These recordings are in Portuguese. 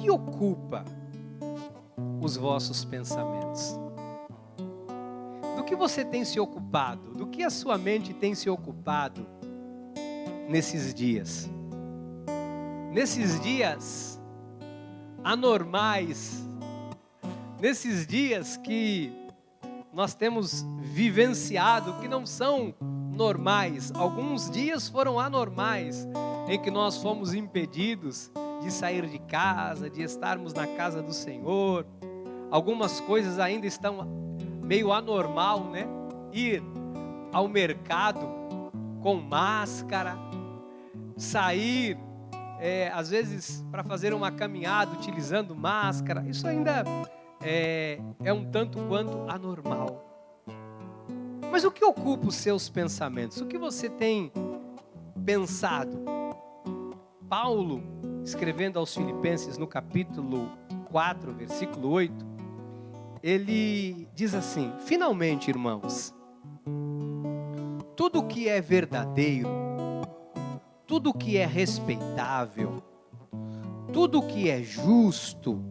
que ocupa os vossos pensamentos? Do que você tem se ocupado? Do que a sua mente tem se ocupado nesses dias? Nesses dias anormais, nesses dias que nós temos vivenciado, que não são normais. Alguns dias foram anormais, em que nós fomos impedidos de sair de casa, de estarmos na casa do Senhor. Algumas coisas ainda estão meio anormal, né? Ir ao mercado com máscara, sair, às vezes, para fazer uma caminhada utilizando máscara. Isso ainda é um tanto quanto anormal. Mas o que ocupa os seus pensamentos? O que você tem pensado? Paulo, escrevendo aos Filipenses no capítulo 4, versículo 8, ele diz assim: finalmente, irmãos, tudo que é verdadeiro, tudo que é respeitável, tudo que é justo,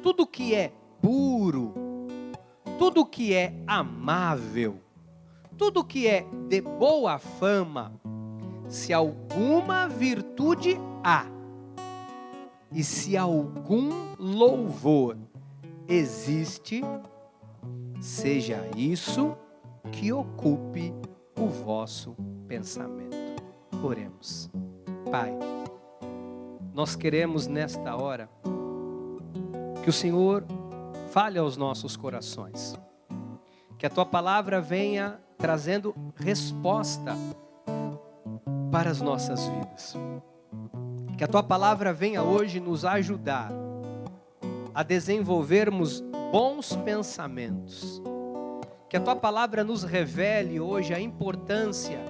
tudo que é puro, tudo que é amável, tudo que é de boa fama, se alguma virtude há, e se algum louvor existe, seja isso que ocupe o vosso pensamento. Oremos. Pai, nós queremos nesta hora que o Senhor fale aos nossos corações, que a Tua palavra venha trazendo resposta para as nossas vidas, que a Tua palavra venha hoje nos ajudar a desenvolvermos bons pensamentos, que a Tua palavra nos revele hoje a importância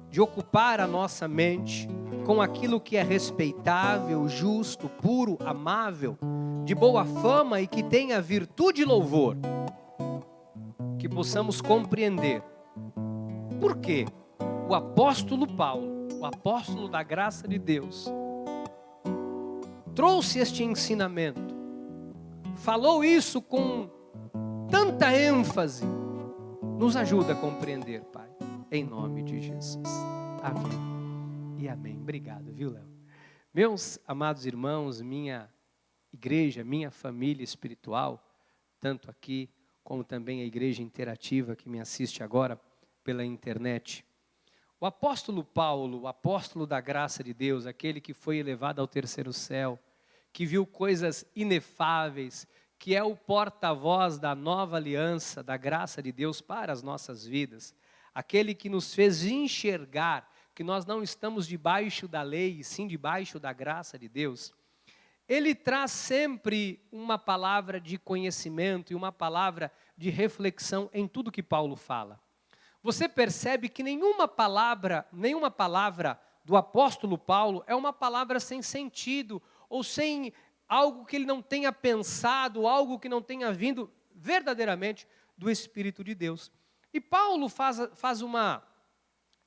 de ocupar a nossa mente com aquilo que é respeitável, justo, puro, amável, de boa fama e que tenha virtude e louvor, que possamos compreender por que o apóstolo Paulo, o apóstolo da graça de Deus, trouxe este ensinamento, falou isso com tanta ênfase. Nos ajuda a compreender, Pai, em nome de Jesus. Amém e amém. Obrigado, viu, Léo? Meus amados irmãos, minha igreja, minha família espiritual, tanto aqui como também a igreja interativa que me assiste agora pela internet. O apóstolo Paulo, o apóstolo da graça de Deus, aquele que foi elevado ao terceiro céu, que viu coisas inefáveis, que é o porta-voz da nova aliança, da graça de Deus para as nossas vidas, aquele que nos fez enxergar que nós não estamos debaixo da lei, e sim debaixo da graça de Deus. Ele traz sempre uma palavra de conhecimento e uma palavra de reflexão em tudo que Paulo fala. Você percebe que nenhuma palavra do apóstolo Paulo é uma palavra sem sentido, ou sem algo que ele não tenha pensado, algo que não tenha vindo verdadeiramente do Espírito de Deus. E Paulo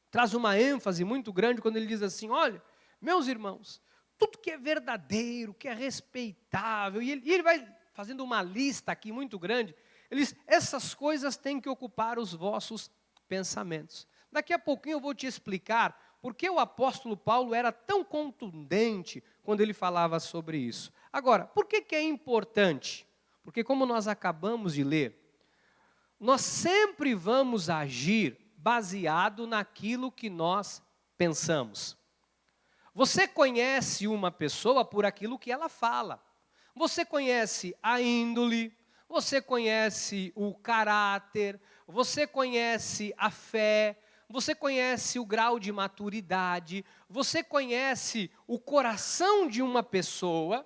traz uma ênfase muito grande quando ele diz assim: olha, meus irmãos, tudo que é verdadeiro, que é respeitável, e ele vai fazendo uma lista aqui muito grande, ele diz: essas coisas têm que ocupar os vossos pensamentos. Daqui a pouquinho eu vou te explicar por que o apóstolo Paulo era tão contundente quando ele falava sobre isso. Agora, por que é importante? Porque, como nós acabamos de ler, nós sempre vamos agir baseado naquilo que nós pensamos. Você conhece uma pessoa por aquilo que ela fala. Você conhece a índole, você conhece o caráter, você conhece a fé, você conhece o grau de maturidade, você conhece o coração de uma pessoa,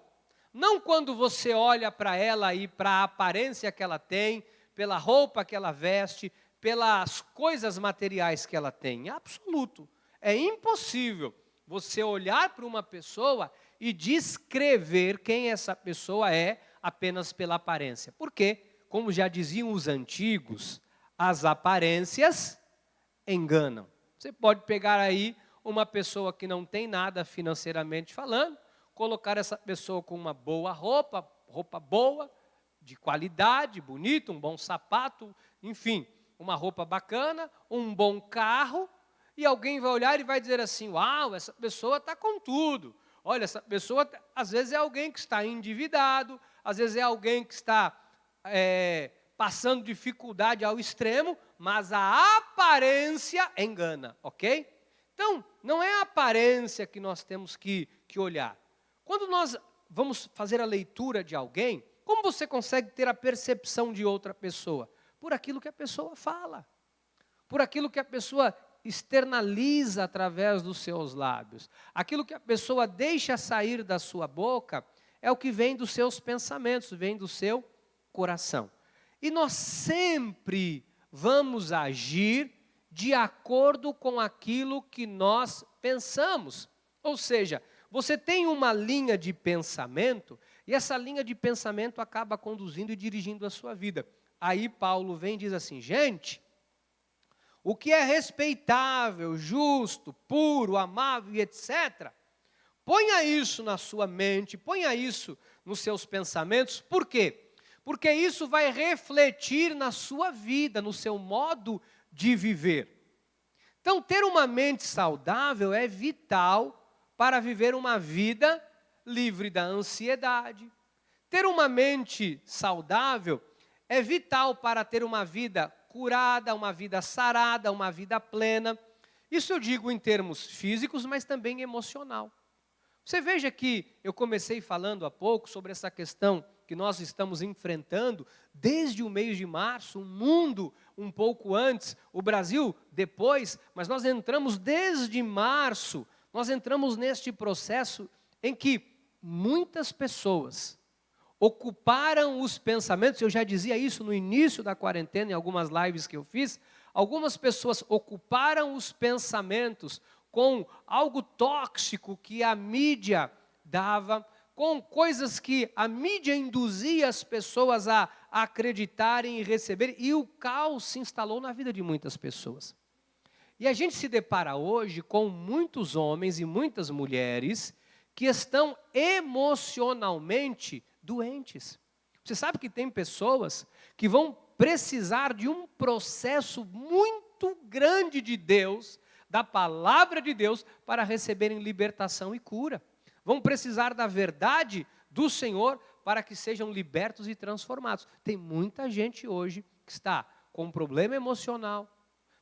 não quando você olha para ela e para a aparência que ela tem, pela roupa que ela veste, pelas coisas materiais que ela tem. Absoluto. É impossível você olhar para uma pessoa e descrever quem essa pessoa é apenas pela aparência. Por quê? Como já diziam os antigos, as aparências enganam. Você pode pegar aí uma pessoa que não tem nada financeiramente falando, colocar essa pessoa com uma boa roupa boa, de qualidade, bonito, um bom sapato, enfim, uma roupa bacana, um bom carro, e alguém vai olhar e vai dizer assim, uau, essa pessoa está com tudo. Olha, essa pessoa, às vezes é alguém que está endividado, às vezes é alguém que está passando dificuldade ao extremo, mas a aparência engana, ok? Então, não é a aparência que nós temos que olhar. Quando nós vamos fazer a leitura de alguém, como você consegue ter a percepção de outra pessoa? Por aquilo que a pessoa fala, por aquilo que a pessoa externaliza através dos seus lábios. Aquilo que a pessoa deixa sair da sua boca é o que vem dos seus pensamentos, vem do seu coração. E nós sempre vamos agir de acordo com aquilo que nós pensamos. Ou seja, você tem uma linha de pensamento e essa linha de pensamento acaba conduzindo e dirigindo a sua vida. Aí Paulo vem e diz assim, gente, o que é respeitável, justo, puro, amável e etc., ponha isso na sua mente, ponha isso nos seus pensamentos. Por quê? Porque isso vai refletir na sua vida, no seu modo de viver. Então, ter uma mente saudável é vital para viver uma vida livre da ansiedade. Ter uma mente saudável é vital para ter uma vida curada, uma vida sarada, uma vida plena. Isso eu digo em termos físicos, mas também emocional. Você veja que eu comecei falando há pouco sobre essa questão que nós estamos enfrentando desde o mês de março, o mundo um pouco antes, o Brasil depois, mas nós entramos desde março, nós entramos neste processo em que muitas pessoas ocuparam os pensamentos, eu já dizia isso no início da quarentena, em algumas lives que eu fiz, algumas pessoas ocuparam os pensamentos com algo tóxico que a mídia dava, com coisas que a mídia induzia as pessoas a acreditarem e receberem, e o caos se instalou na vida de muitas pessoas. E a gente se depara hoje com muitos homens e muitas mulheres que estão emocionalmente doentes. Você sabe que tem pessoas que vão precisar de um processo muito grande de Deus, da palavra de Deus, para receberem libertação e cura. Vão precisar da verdade do Senhor para que sejam libertos e transformados. Tem muita gente hoje que está com problema emocional,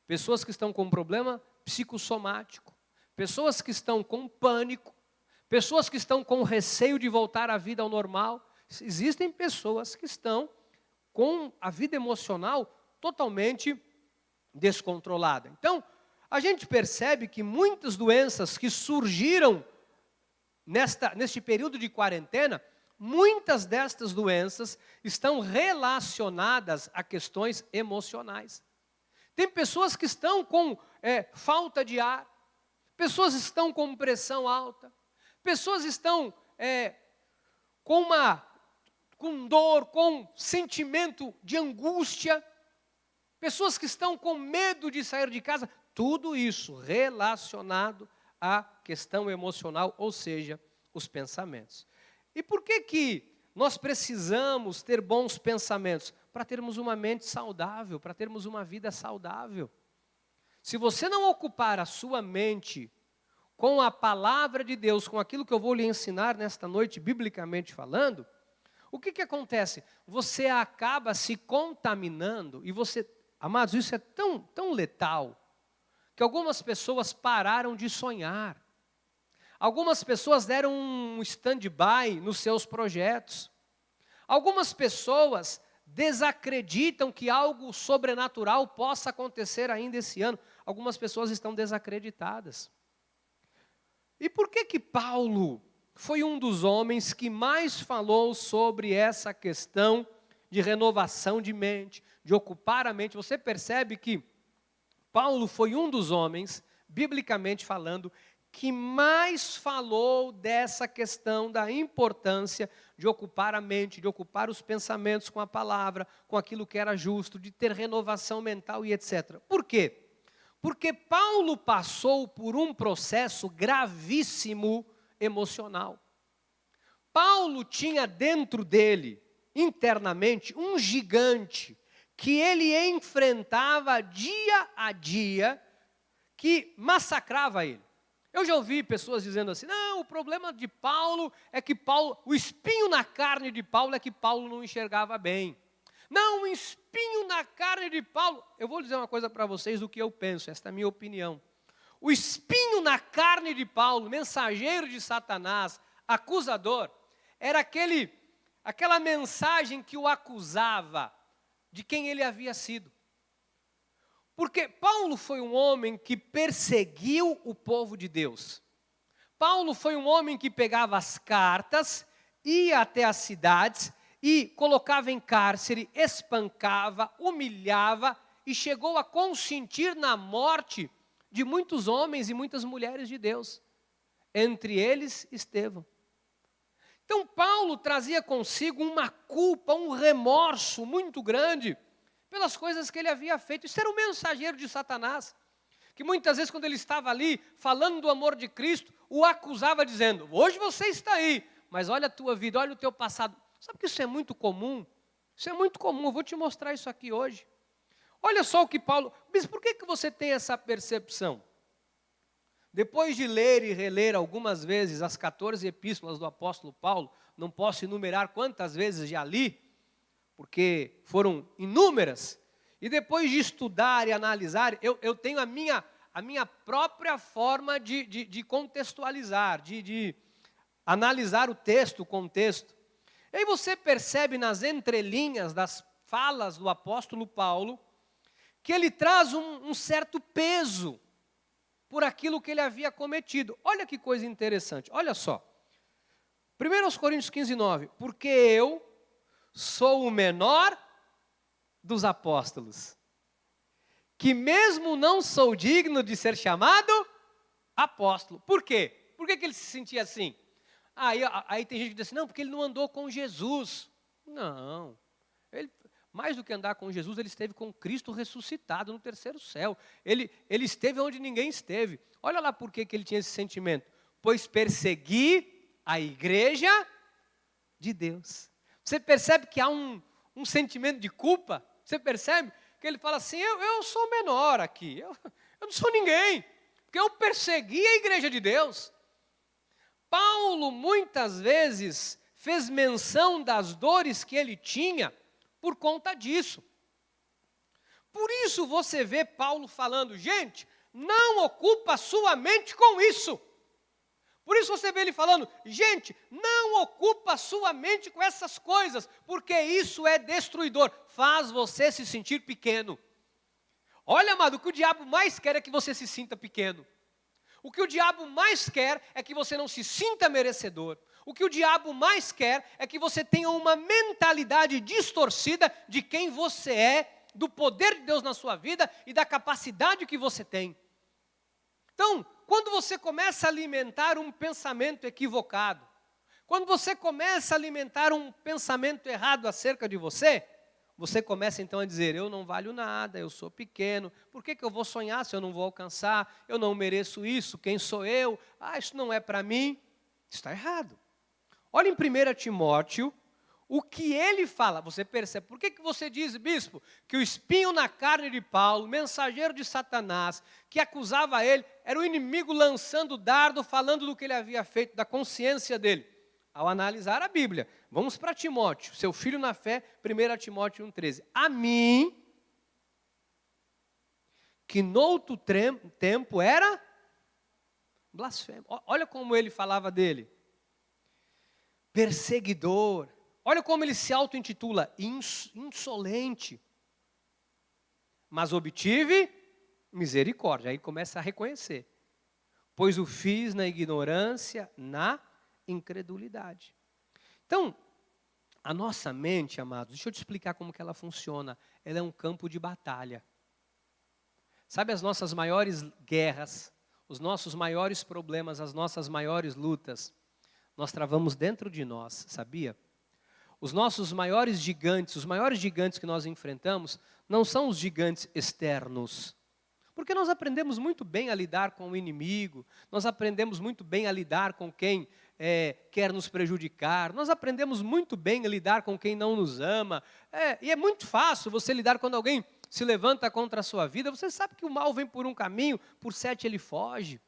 pessoas que estão com problema psicossomático, pessoas que estão com pânico, pessoas que estão com receio de voltar à vida ao normal. Existem pessoas que estão com a vida emocional totalmente descontrolada. Então, a gente percebe que muitas doenças que surgiram neste período de quarentena, muitas destas doenças estão relacionadas a questões emocionais. Tem pessoas que estão com falta de ar, pessoas estão com pressão alta, pessoas estão com dor, com sentimento de angústia, pessoas que estão com medo de sair de casa, tudo isso relacionado à questão emocional, ou seja, os pensamentos. E por que nós precisamos ter bons pensamentos? Para termos uma mente saudável, para termos uma vida saudável. Se você não ocupar a sua mente com a palavra de Deus, com aquilo que eu vou lhe ensinar nesta noite, biblicamente falando, o que acontece? Você acaba se contaminando e você, amados, isso é tão letal, que algumas pessoas pararam de sonhar. Algumas pessoas deram um stand-by nos seus projetos. Algumas pessoas desacreditam que algo sobrenatural possa acontecer ainda esse ano. Algumas pessoas estão desacreditadas. E por que Paulo foi um dos homens que mais falou sobre essa questão de renovação de mente, de ocupar a mente? Você percebe que Paulo foi um dos homens, biblicamente falando, que mais falou dessa questão da importância de ocupar a mente, de ocupar os pensamentos com a palavra, com aquilo que era justo, de ter renovação mental e etc. Por quê? Porque Paulo passou por um processo gravíssimo emocional. Paulo tinha dentro dele, internamente, um gigante que ele enfrentava dia a dia, que massacrava ele. Eu já ouvi pessoas dizendo assim, não, o problema de Paulo é que o espinho na carne de Paulo é que Paulo não enxergava bem. Não, o espinho na carne de Paulo, eu vou dizer uma coisa para vocês do que eu penso, esta é a minha opinião. O espinho na carne de Paulo, mensageiro de Satanás, acusador, era aquela mensagem que o acusava de quem ele havia sido. Porque Paulo foi um homem que perseguiu o povo de Deus. Paulo foi um homem que pegava as cartas, ia até as cidades e colocava em cárcere, espancava, humilhava e chegou a consentir na morte de muitos homens e muitas mulheres de Deus. Entre eles, Estevão. Então Paulo trazia consigo uma culpa, um remorso muito grande pelas coisas que ele havia feito. Isso era um mensageiro de Satanás, que muitas vezes quando ele estava ali, falando do amor de Cristo, o acusava dizendo, hoje você está aí, mas olha a tua vida, olha o teu passado. Sabe que isso é muito comum? Isso é muito comum, eu vou te mostrar isso aqui hoje. Olha só o que Paulo... Mas por que você tem essa percepção? Depois de ler e reler algumas vezes as 14 epístolas do apóstolo Paulo, não posso enumerar quantas vezes já li, porque foram inúmeras, e depois de estudar e analisar, eu tenho a minha própria forma de contextualizar, de analisar o texto, o contexto. E aí você percebe nas entrelinhas das falas do apóstolo Paulo, que ele traz um certo peso por aquilo que ele havia cometido. Olha que coisa interessante, olha só. 1 Coríntios 15, 9. Porque eu sou o menor dos apóstolos, que mesmo não sou digno de ser chamado apóstolo. Por quê? Por que ele se sentia assim? Aí tem gente que diz assim, não, porque ele não andou com Jesus. Não, mais do que andar com Jesus, ele esteve com Cristo ressuscitado no terceiro céu. Ele esteve onde ninguém esteve. Olha lá por que ele tinha esse sentimento. Pois persegui a igreja de Deus. Você percebe que há um sentimento de culpa? Você percebe que ele fala assim, eu sou menor aqui, eu não sou ninguém, porque eu persegui a igreja de Deus. Paulo muitas vezes fez menção das dores que ele tinha por conta disso. Por isso você vê Paulo falando, gente, não ocupa a sua mente com isso. Por isso você vê ele falando, gente, não ocupa a sua mente com essas coisas, porque isso é destruidor, faz você se sentir pequeno. Olha, amado, o que o diabo mais quer é que você se sinta pequeno. O que o diabo mais quer é que você não se sinta merecedor. O que o diabo mais quer é que você tenha uma mentalidade distorcida de quem você é, do poder de Deus na sua vida e da capacidade que você tem. Então, quando você começa a alimentar um pensamento equivocado, quando você começa a alimentar um pensamento errado acerca de você, você começa então a dizer, eu não valho nada, eu sou pequeno, por que eu vou sonhar se eu não vou alcançar? Eu não mereço isso, quem sou eu? Isso não é para mim. Está errado. Olha em 1 Timóteo, o que ele fala, você percebe, por que você diz, bispo, que o espinho na carne de Paulo, mensageiro de Satanás, que acusava ele, era o inimigo lançando dardo, falando do que ele havia feito, da consciência dele? Ao analisar a Bíblia, vamos para Timóteo, seu filho na fé, 1 Timóteo 1,13. A mim, que noutro tempo era blasfemo. Olha como ele falava dele. Perseguidor. Olha como ele se auto-intitula, insolente. Mas obtive misericórdia. Aí começa a reconhecer. Pois o fiz na ignorância, na incredulidade. Então, a nossa mente, amados, deixa eu te explicar como que ela funciona. Ela é um campo de batalha. Sabe as nossas maiores guerras, os nossos maiores problemas, as nossas maiores lutas, nós travamos dentro de nós, sabia? Os nossos maiores gigantes, os maiores gigantes que nós enfrentamos, não são os gigantes externos. Porque nós aprendemos muito bem a lidar com o inimigo, nós aprendemos muito bem a lidar com quem quer nos prejudicar. Nós aprendemos muito bem a lidar com quem não nos ama. E é muito fácil você lidar quando alguém se levanta contra a sua vida. Você sabe que o mal vem por um caminho, por 7 ele foge.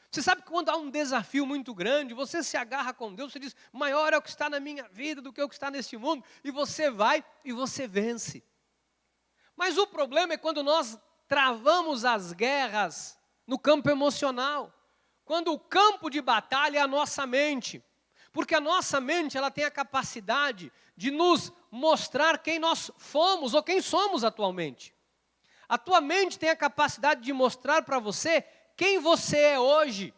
Você sabe que quando há um desafio muito grande, você se agarra com Deus, você diz, maior é o que está na minha vida do que o que está neste mundo, e você vai e você vence. Mas o problema é quando nós travamos as guerras no campo emocional, quando o campo de batalha é a nossa mente, porque a nossa mente ela tem a capacidade de nos mostrar quem nós fomos ou quem somos atualmente. A tua mente tem a capacidade de mostrar para você quem você é hoje.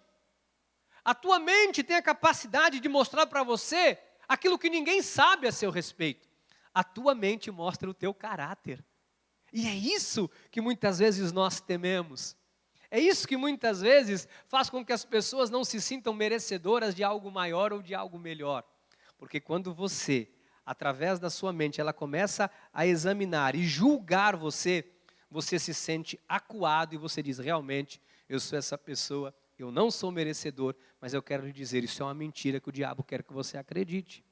A tua mente tem a capacidade de mostrar para você aquilo que ninguém sabe a seu respeito. A tua mente mostra o teu caráter. E é isso que muitas vezes nós tememos. É isso que muitas vezes faz com que as pessoas não se sintam merecedoras de algo maior ou de algo melhor. Porque quando você, através da sua mente, ela começa a examinar e julgar você, você se sente acuado e você diz, realmente, eu sou essa pessoa, eu não sou merecedor, mas eu quero lhe dizer, isso é uma mentira que o diabo quer que você acredite.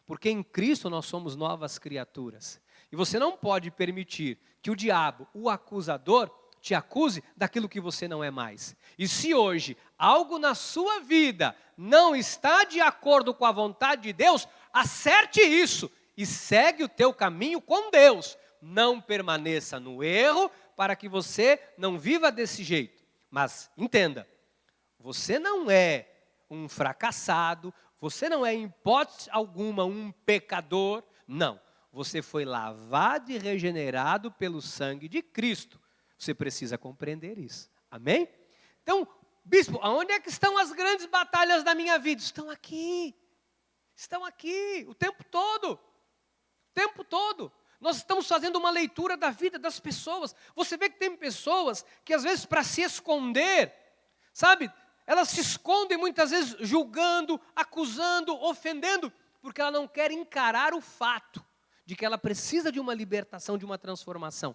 Porque em Cristo nós somos novas criaturas. E você não pode permitir que o diabo, o acusador, te acuse daquilo que você não é mais. E se hoje algo na sua vida não está de acordo com a vontade de Deus, acerte isso e segue o teu caminho com Deus. Não permaneça no erro para que você não viva desse jeito. Mas entenda, você não é um fracassado, você não é em hipótese alguma um pecador, não. Você foi lavado e regenerado pelo sangue de Cristo. Você precisa compreender isso. Amém? Então, bispo, aonde é que estão as grandes batalhas da minha vida? Estão aqui. Estão aqui o tempo todo. O tempo todo. Nós estamos fazendo uma leitura da vida das pessoas. Você vê que tem pessoas que às vezes para se esconder, sabe? Elas se escondem muitas vezes julgando, acusando, ofendendo, porque ela não quer encarar o fato de que ela precisa de uma libertação, de uma transformação.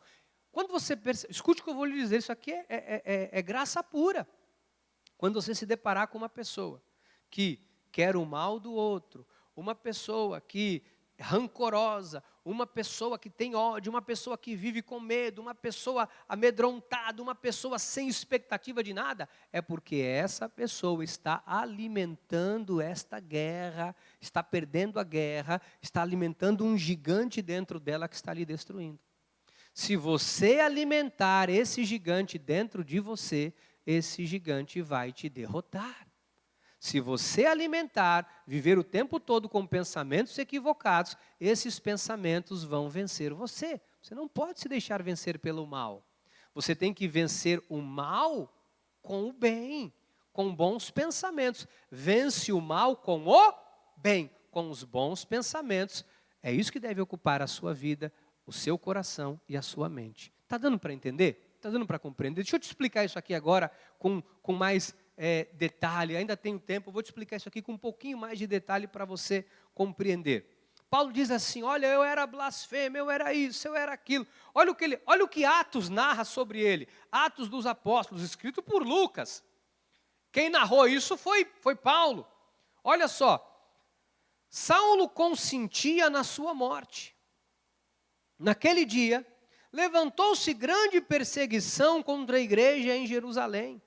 Quando você percebe, escute o que eu vou lhe dizer, isso aqui é graça pura. Quando você se deparar com uma pessoa que quer o mal do outro, uma pessoa que é rancorosa, uma pessoa que tem ódio, uma pessoa que vive com medo, uma pessoa amedrontada, uma pessoa sem expectativa de nada, é porque essa pessoa está alimentando esta guerra, está perdendo a guerra, está alimentando um gigante dentro dela que está lhe destruindo. Se você alimentar esse gigante dentro de você, esse gigante vai te derrotar. Se você alimentar, viver o tempo todo com pensamentos equivocados, esses pensamentos vão vencer você. Você não pode se deixar vencer pelo mal. Você tem que vencer o mal com o bem, com bons pensamentos. Vence o mal com o bem, com os bons pensamentos. É isso que deve ocupar a sua vida, o seu coração e a sua mente. Está dando para entender? Está dando para compreender? Deixa eu te explicar isso aqui agora com mais detalhe. Ainda tenho tempo, eu vou te explicar isso aqui com um pouquinho mais de detalhe para você compreender. Paulo diz assim, olha, eu era blasfemo, eu era isso, eu era aquilo. Olha o que Atos narra sobre ele. Atos dos Apóstolos, escrito por Lucas. Quem narrou isso foi Paulo. Olha só, Saulo consentia na sua morte. Naquele dia, levantou-se grande perseguição contra a igreja em Jerusalém.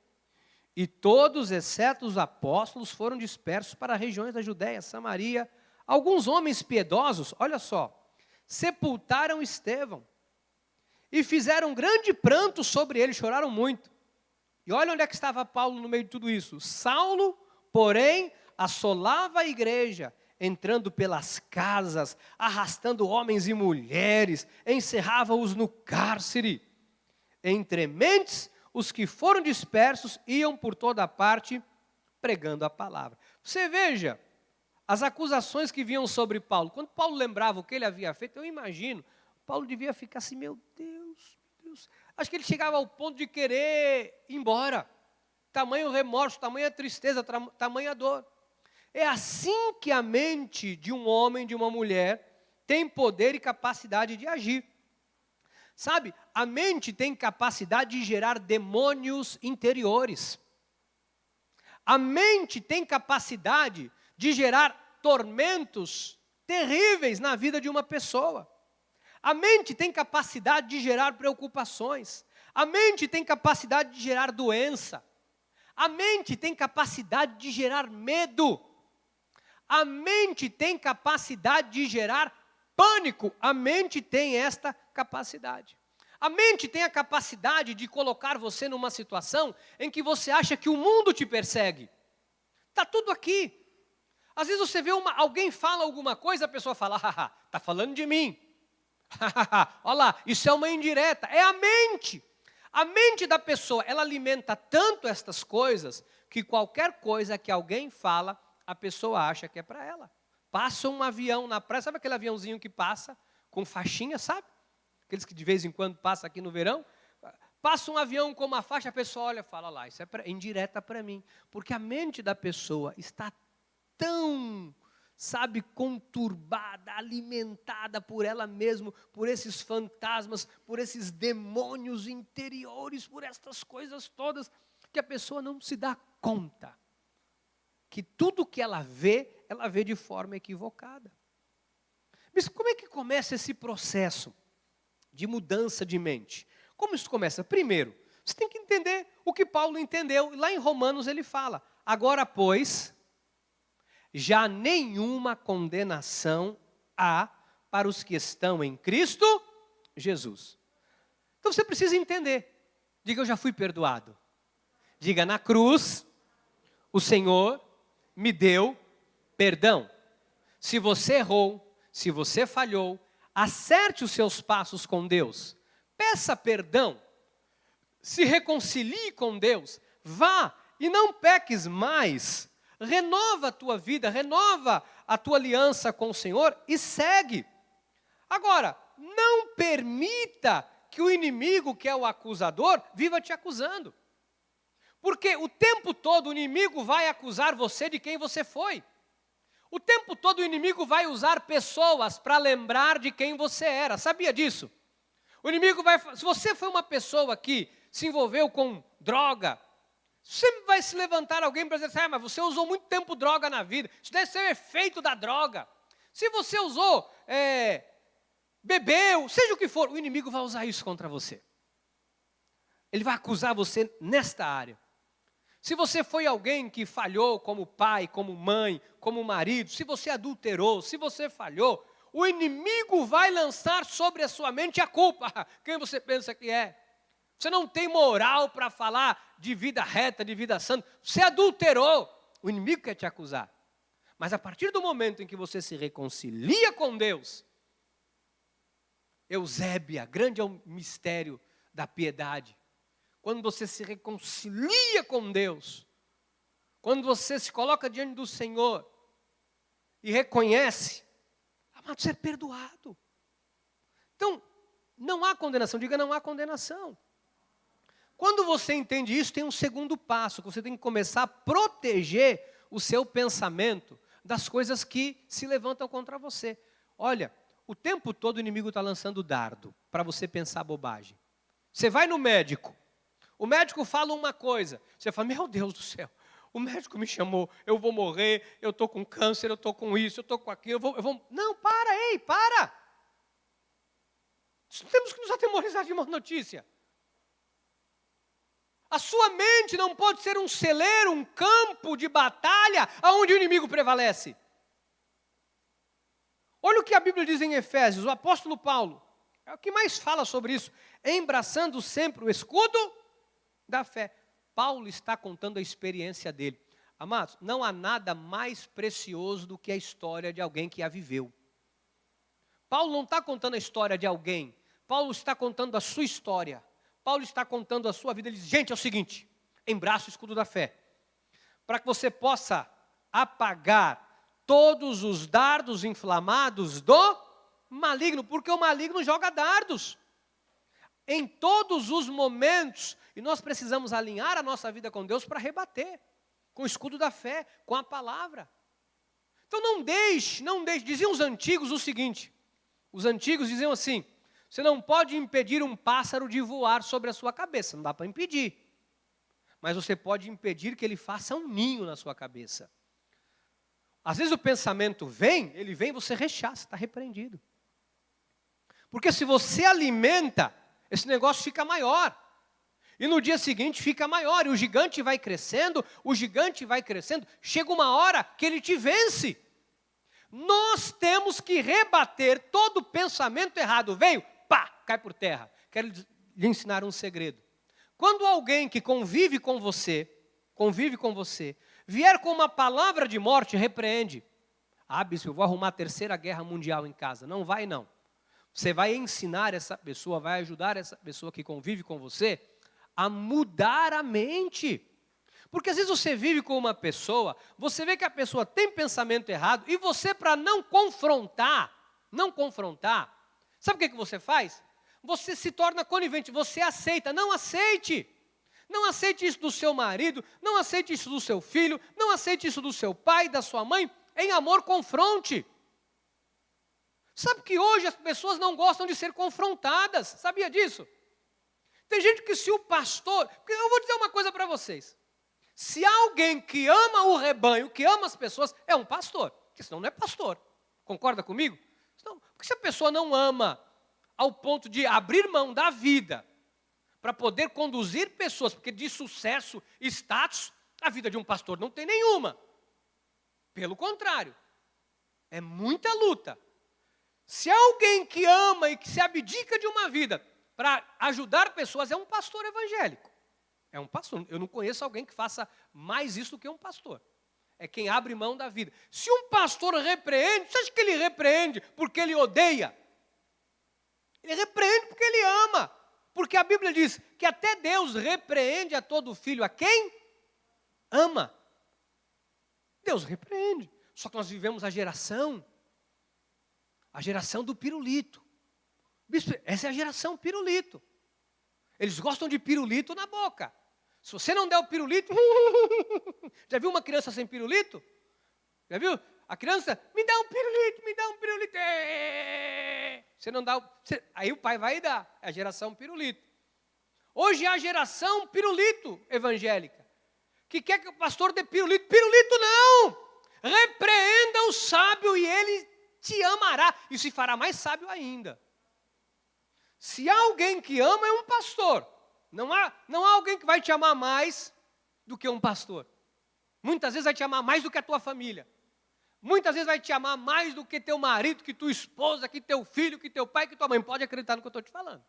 E todos, exceto os apóstolos, foram dispersos para regiões da Judéia, Samaria. Alguns homens piedosos, olha só, sepultaram Estevão e fizeram grande pranto sobre ele, choraram muito. E olha onde é que estava Paulo no meio de tudo isso. Saulo, porém, assolava a igreja, entrando pelas casas, arrastando homens e mulheres, encerrava-os no cárcere. Entre mentes, os que foram dispersos iam por toda parte pregando a palavra. Você veja as acusações que vinham sobre Paulo. Quando Paulo lembrava o que ele havia feito, eu imagino, Paulo devia ficar assim, meu Deus. Acho que ele chegava ao ponto de querer ir embora. Tamanho remorso, tamanha tristeza, tamanha dor. É assim que a mente de um homem, de uma mulher, tem poder e capacidade de agir. Sabe, a mente tem capacidade de gerar demônios interiores. A mente tem capacidade de gerar tormentos terríveis na vida de uma pessoa. A mente tem capacidade de gerar preocupações. A mente tem capacidade de gerar doença. A mente tem capacidade de gerar medo. A mente tem capacidade de gerar pânico. A mente tem esta capacidade. A mente tem a capacidade de colocar você numa situação em que você acha que o mundo te persegue. Está tudo aqui. Às vezes você vê alguém fala alguma coisa, a pessoa fala, haha, está falando de mim. Olha lá, isso é uma indireta. É a mente. A mente da pessoa, ela alimenta tanto estas coisas, que qualquer coisa que alguém fala, a pessoa acha que é para ela. Passa um avião na praia, sabe aquele aviãozinho que passa com faixinha, sabe? Aqueles que de vez em quando passa aqui no verão. Passa um avião com uma faixa, a pessoa olha e fala lá, isso é indireta para mim. Porque a mente da pessoa está tão, sabe, conturbada, alimentada por ela mesma, por esses fantasmas, por esses demônios interiores, por estas coisas todas, que a pessoa não se dá conta que tudo que ela vê de forma equivocada. Mas como é que começa esse processo de mudança de mente? Como isso começa? Primeiro, você tem que entender o que Paulo entendeu. Lá em Romanos ele fala, agora pois, já nenhuma condenação há para os que estão em Cristo Jesus. Então você precisa entender. Diga, eu já fui perdoado. Diga, na cruz, o Senhor me deu perdão. Se você errou, se você falhou, acerte os seus passos com Deus. Peça perdão. Se reconcilie com Deus. Vá e não peques mais. Renova a tua vida, renova a tua aliança com o Senhor e segue. Agora, não permita que o inimigo, que é o acusador, viva te acusando. Porque o tempo todo o inimigo vai acusar você de quem você foi. O tempo todo o inimigo vai usar pessoas para lembrar de quem você era. Sabia disso? O inimigo vai, se você foi uma pessoa que se envolveu com droga, sempre vai se levantar alguém para dizer, mas você usou muito tempo droga na vida. Isso deve ser o efeito da droga. Se você usou, bebeu, seja o que for, o inimigo vai usar isso contra você. Ele vai acusar você nesta área. Se você foi alguém que falhou como pai, como mãe, como marido, se você adulterou, se você falhou, o inimigo vai lançar sobre a sua mente a culpa. Quem você pensa que é? Você não tem moral para falar de vida reta, de vida santa. Você adulterou. O inimigo quer te acusar. Mas a partir do momento em que você se reconcilia com Deus, Eusébia, grande é o mistério da piedade. Quando você se reconcilia com Deus, quando você se coloca diante do Senhor e reconhece, amado, você é perdoado. Então, não há condenação, diga não há condenação. Quando você entende isso, tem um segundo passo, que você tem que começar a proteger o seu pensamento das coisas que se levantam contra você. Olha, o tempo todo o inimigo está lançando dardo para você pensar bobagem. Você vai no médico, o médico fala uma coisa, você fala, meu Deus do céu, o médico me chamou, eu vou morrer, eu estou com câncer, eu estou com isso, eu estou com aquilo, eu vou... Não, para, ei, para! Temos que nos atemorizar de uma notícia. A sua mente não pode ser um celeiro, um campo de batalha, onde o inimigo prevalece. Olha o que a Bíblia diz em Efésios, o apóstolo Paulo, é o que mais fala sobre isso, embraçando sempre o escudo da fé. Paulo está contando a experiência dele. Amados, não há nada mais precioso do que a história de alguém que a viveu. Paulo não está contando a história de alguém, Paulo está contando a sua história. Paulo está contando a sua vida. Ele diz, gente, é o seguinte, embraça o escudo da fé, para que você possa apagar todos os dardos inflamados do maligno, porque o maligno joga dardos em todos os momentos, e nós precisamos alinhar a nossa vida com Deus para rebater, com o escudo da fé, com a palavra. Então não deixe, diziam os antigos o seguinte, os antigos diziam assim, você não pode impedir um pássaro de voar sobre a sua cabeça, não dá para impedir. mas você pode impedir que ele faça um ninho na sua cabeça. Às vezes o pensamento vem, ele vem, você rechaça, está repreendido. Porque se você alimenta, esse negócio fica maior. E no dia seguinte fica maior, e o gigante vai crescendo, chega uma hora que ele te vence. Nós temos que rebater todo pensamento errado. Veio, pá, cai por terra. Quero lhe ensinar um segredo. Quando alguém que convive com você, vier com uma palavra de morte, repreende. Ah, bispo, eu vou arrumar a terceira guerra mundial em casa. Não vai, não. Você vai ensinar essa pessoa, vai ajudar essa pessoa que convive com você a mudar a mente. Porque às vezes você vive com uma pessoa, você vê que a pessoa tem pensamento errado, e você, para não confrontar, sabe o que você faz? Você se torna conivente, você aceita. Não aceite. Não aceite isso do seu marido, não aceite isso do seu filho, não aceite isso do seu pai, da sua mãe. Em amor, confronte. Sabe que hoje as pessoas não gostam de ser confrontadas, sabia disso? Tem gente que se o pastor... Porque eu vou dizer uma coisa para vocês. Se alguém que ama o rebanho, que ama as pessoas, é um pastor. Porque senão não é pastor. Concorda comigo? Porque se a pessoa não ama ao ponto de abrir mão da vida para poder conduzir pessoas, porque de sucesso, status, a vida de um pastor não tem nenhuma. Pelo contrário, é muita luta. Se alguém que ama e que se abdica de uma vida para ajudar pessoas, é um pastor evangélico. É um pastor. Eu não conheço alguém que faça mais isso do que um pastor. É quem abre mão da vida. Se um pastor repreende, você acha que ele repreende porque ele odeia? Ele repreende porque ele ama. Porque a Bíblia diz que até Deus repreende a todo filho a quem ama. Deus repreende. Só que nós vivemos a geração do pirulito. Bispo, essa é a geração pirulito. Eles gostam de pirulito na boca. Se você não der o pirulito... Já viu uma criança sem pirulito? Já viu? A criança, me dá um pirulito, me dá um pirulito. Você não dá, aí o pai vai dar. É a geração pirulito. Hoje é a geração pirulito evangélica. Que quer que o pastor dê pirulito. Pirulito não! Repreenda o sábio e ele te amará. E se fará mais sábio ainda. Se há alguém que ama, é um pastor. Não há alguém que vai te amar mais do que um pastor. Muitas vezes vai te amar mais do que a tua família. Muitas vezes vai te amar mais do que teu marido, que tua esposa, que teu filho, que teu pai, que tua mãe. Pode acreditar no que eu estou te falando.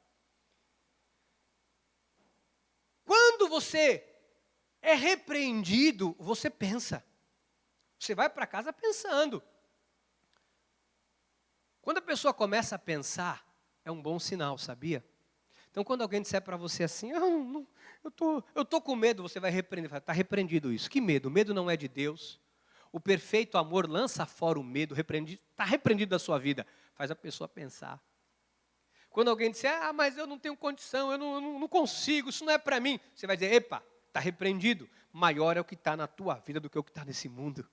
Quando você é repreendido, você pensa. Você vai para casa pensando. Quando a pessoa começa a pensar, é um bom sinal, sabia? Então, quando alguém disser para você assim, eu tô com medo, você vai repreender. Está repreendido isso. Que medo? O medo não é de Deus. O perfeito amor lança fora o medo, está repreendido da sua vida. Faz a pessoa pensar. Quando alguém disser, mas eu não tenho condição, eu não consigo, isso não é para mim. Você vai dizer, epa, está repreendido. Maior é o que está na tua vida do que o que está nesse mundo.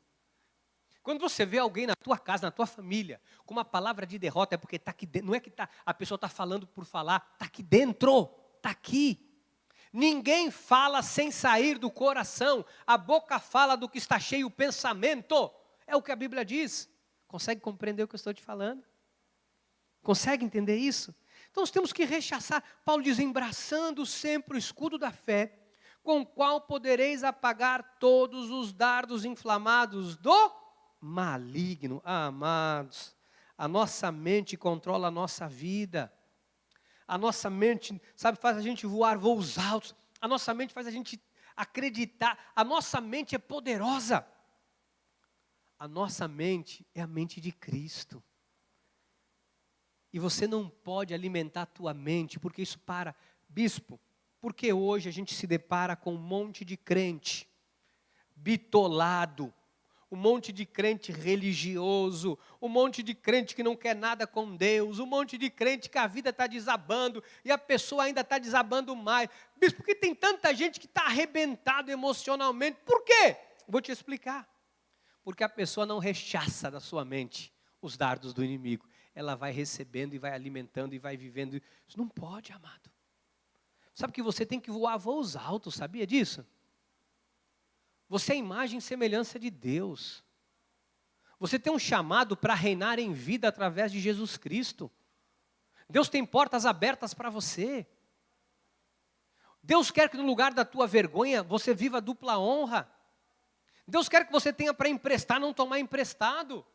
Quando você vê alguém na tua casa, na tua família, com uma palavra de derrota, é porque está aqui dentro. Não é que a pessoa está falando por falar, está aqui dentro, está aqui. Ninguém fala sem sair do coração. A boca fala do que está cheio o pensamento. É o que a Bíblia diz. Consegue compreender o que eu estou te falando? Consegue entender isso? Então nós temos que rechaçar. Paulo diz, embraçando sempre o escudo da fé, com o qual podereis apagar todos os dardos inflamados do maligno. Amados, a nossa mente controla a nossa vida. A nossa mente, faz a gente voar voos altos. A nossa mente faz a gente acreditar. A nossa mente é poderosa. A nossa mente é a mente de Cristo. E você não pode alimentar a tua mente, porque isso para. Bispo, porque hoje a gente se depara com um monte de crente bitolado, um monte de crente religioso, um monte de crente que não quer nada com Deus, um monte de crente que a vida está desabando e a pessoa ainda está desabando mais. Bispo, por que tem tanta gente que está arrebentado emocionalmente? Por quê? Vou te explicar. Porque a pessoa não rechaça da sua mente os dardos do inimigo. Ela vai recebendo e vai alimentando e vai vivendo. Isso não pode, amado. Sabe que você tem que voar voos altos, sabia disso? Você é a imagem e semelhança de Deus. Você tem um chamado para reinar em vida através de Jesus Cristo. Deus tem portas abertas para você. Deus quer que no lugar da tua vergonha, você viva dupla honra. Deus quer que você tenha para emprestar, não tomar emprestado.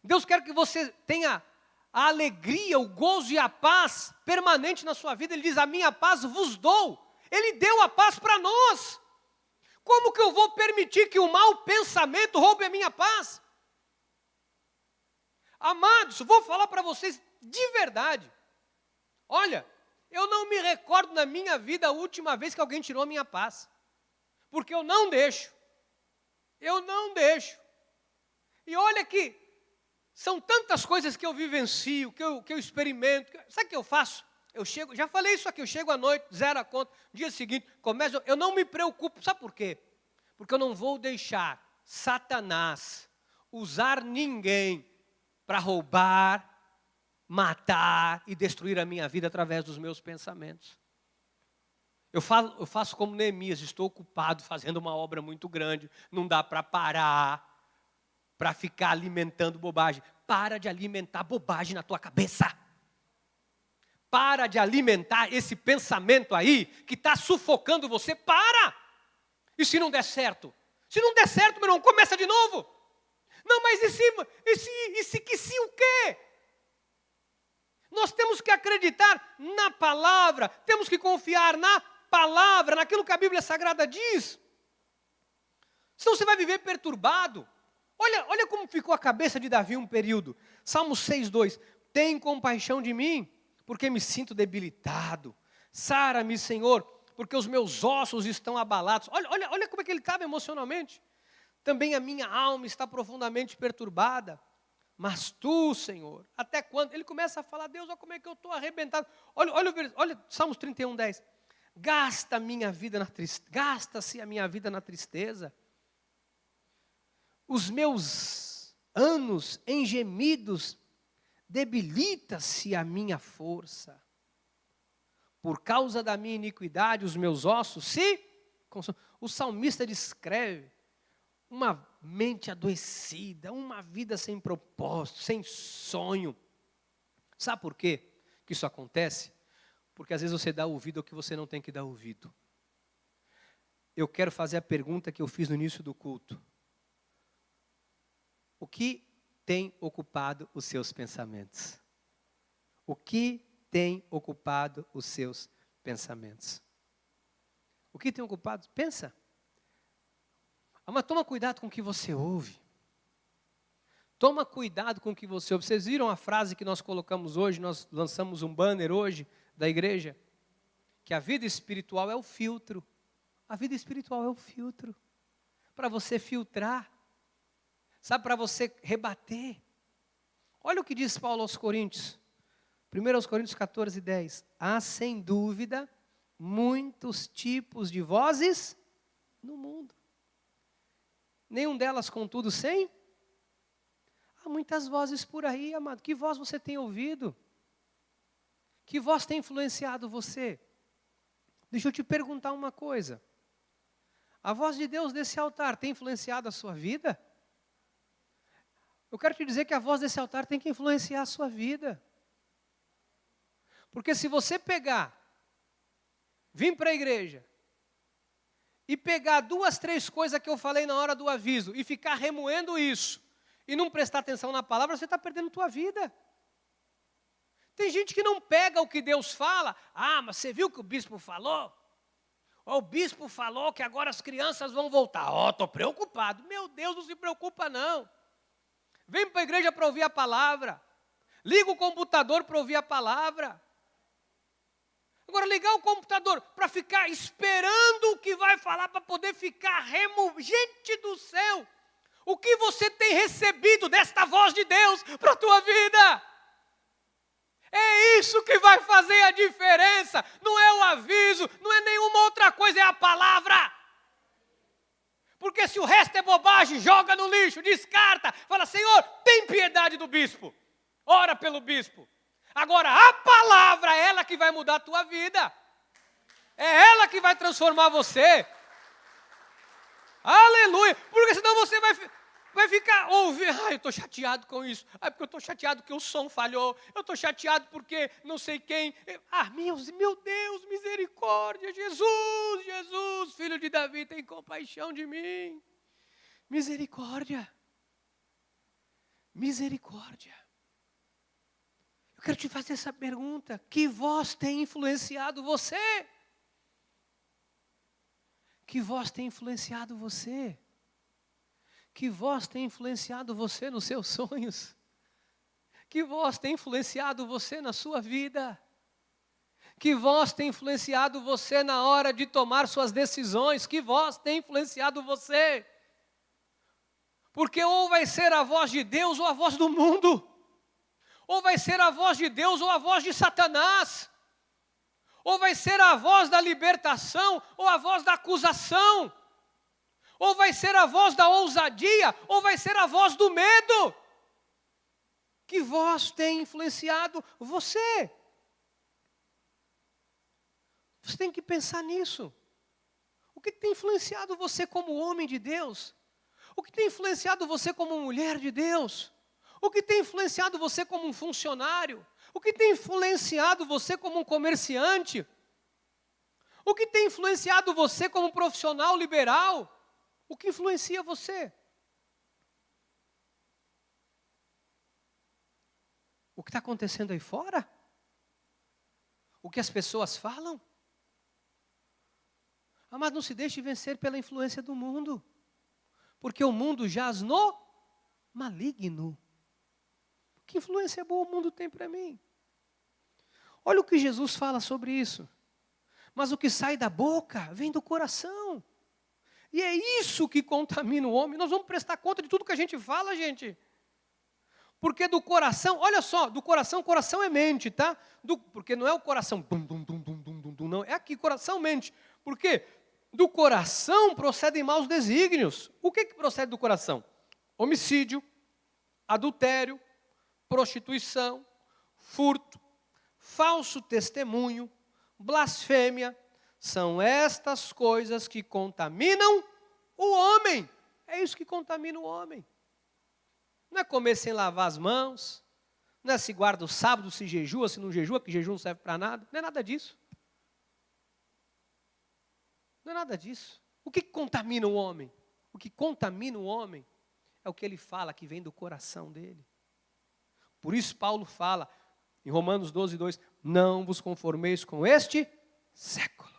Deus quer que você tenha a alegria, o gozo e a paz permanente na sua vida. Ele diz, a minha paz vos dou. Ele deu a paz para nós. Como que eu vou permitir que o mau pensamento roube a minha paz? Amados, vou falar para vocês de verdade. Olha, eu não me recordo na minha vida a última vez que alguém tirou a minha paz. Porque eu não deixo. Eu não deixo. E olha que são tantas coisas que eu vivencio, que eu experimento. Sabe o que eu faço? Eu chego, já falei isso aqui, eu chego à noite, zero a conta, no dia seguinte, começo, eu não me preocupo. Sabe por quê? Porque eu não vou deixar Satanás usar ninguém para roubar, matar e destruir a minha vida através dos meus pensamentos. Eu faço como Neemias, estou ocupado fazendo uma obra muito grande, não dá para parar, para ficar alimentando bobagem. Para de alimentar bobagem na tua cabeça. Para de alimentar esse pensamento aí, que está sufocando você, para! E se não der certo? Se não der certo, meu irmão, começa de novo. Não, mas e se o quê? Nós temos que acreditar na palavra, temos que confiar na palavra, naquilo que a Bíblia Sagrada diz. Senão você vai viver perturbado. Olha como ficou a cabeça de Davi um período. Salmo 6:2. Tem compaixão de mim, porque me sinto debilitado. Sara-me, Senhor, porque os meus ossos estão abalados. Olha como é que ele estava emocionalmente. Também a minha alma está profundamente perturbada. Mas tu, Senhor, até quando? Ele começa a falar, Deus, olha como é que eu estou arrebentado. Olha Salmos 31:10. Gasta-se a minha vida na tristeza. Os meus anos em gemidos, debilita-se a minha força. Por causa da minha iniquidade, os meus ossos se consomem. O salmista descreve uma mente adoecida, uma vida sem propósito, sem sonho. Sabe por quê que isso acontece? Porque às vezes você dá ouvido ao que você não tem que dar ouvido. Eu quero fazer a pergunta que eu fiz no início do culto. O que tem ocupado os seus pensamentos? O que tem ocupado os seus pensamentos? O que tem ocupado? Pensa. Mas toma cuidado com o que você ouve. Toma cuidado com o que você ouve. Vocês viram a frase que nós colocamos hoje, nós lançamos um banner hoje da igreja? Que a vida espiritual é o filtro. A vida espiritual é o filtro. Para você filtrar. Sabe, para você rebater. Olha o que diz Paulo aos Coríntios. 1 aos Coríntios 14:10. Há sem dúvida muitos tipos de vozes no mundo. Nenhum delas, contudo, sem. Há muitas vozes por aí, amado. Que voz você tem ouvido? Que voz tem influenciado você? Deixa eu te perguntar uma coisa. A voz de Deus desse altar tem influenciado a sua vida? Eu quero te dizer que a voz desse altar tem que influenciar a sua vida. Porque se você vir para a igreja, e pegar 2, 3 coisas que eu falei na hora do aviso, e ficar remoendo isso, e não prestar atenção na palavra, você está perdendo a tua vida. Tem gente que não pega o que Deus fala. Ah, mas você viu o que o bispo falou? O bispo falou que agora as crianças vão voltar. Estou preocupado. Meu Deus, não se preocupa não. Vem para a igreja para ouvir a palavra. Liga o computador para ouvir a palavra. Agora, ligar o computador para ficar esperando o que vai falar, para poder ficar Gente do céu, o que você tem recebido desta voz de Deus para a tua vida? É isso que vai fazer a diferença. Não é o aviso, não é nenhuma outra coisa, é a palavra. Porque se o resto é bobagem, joga no lixo, descarta. Fala, Senhor, tem piedade do bispo. Ora pelo bispo. Agora, a palavra é ela que vai mudar a tua vida. É ela que vai transformar você. Aleluia! Porque senão você vai ficar ouvindo. Eu estou chateado com isso. Porque eu estou chateado que o som falhou. Eu estou chateado porque não sei quem. Meu Deus, misericórdia. Jesus, Jesus, filho de Davi, tem compaixão de mim. Misericórdia. Misericórdia. Eu quero te fazer essa pergunta. Que voz tem influenciado você? Que voz tem influenciado você? Que voz tem influenciado você nos seus sonhos? Que voz tem influenciado você na sua vida? Que voz tem influenciado você na hora de tomar suas decisões? Que voz tem influenciado você? Porque ou vai ser a voz de Deus ou a voz do mundo. Ou vai ser a voz de Deus ou a voz de Satanás. Ou vai ser a voz da libertação ou a voz da acusação. Ou vai ser a voz da ousadia ou vai ser a voz do medo. Que voz tem influenciado você? Você tem que pensar nisso. O que tem influenciado você como homem de Deus? O que tem influenciado você como mulher de Deus? O que tem influenciado você como um funcionário? O que tem influenciado você como um comerciante? O que tem influenciado você como um profissional liberal? O que influencia você? O que está acontecendo aí fora? O que as pessoas falam? Mas não se deixe vencer pela influência do mundo. Porque o mundo jaz no maligno. Que influência boa o mundo tem para mim? Olha o que Jesus fala sobre isso. Mas o que sai da boca vem do coração. E é isso que contamina o homem. Nós vamos prestar conta de tudo que a gente fala, gente. Porque do coração, olha só, do coração, coração é mente, tá? Porque não é o coração, não. É aqui, coração, mente. Por quê? Do coração procedem maus desígnios. O que procede do coração? Homicídio, adultério, prostituição, furto, falso testemunho, blasfêmia. São estas coisas que contaminam o homem. É isso que contamina o homem. Não é comer sem lavar as mãos, não é se guarda o sábado, se jejua, se não jejua, que jejum não serve para nada. Não é nada disso. Não é nada disso. O que contamina o homem? O que contamina o homem é o que ele fala, que vem do coração dele. Por isso Paulo fala, em Romanos 12:2, não vos conformeis com este século,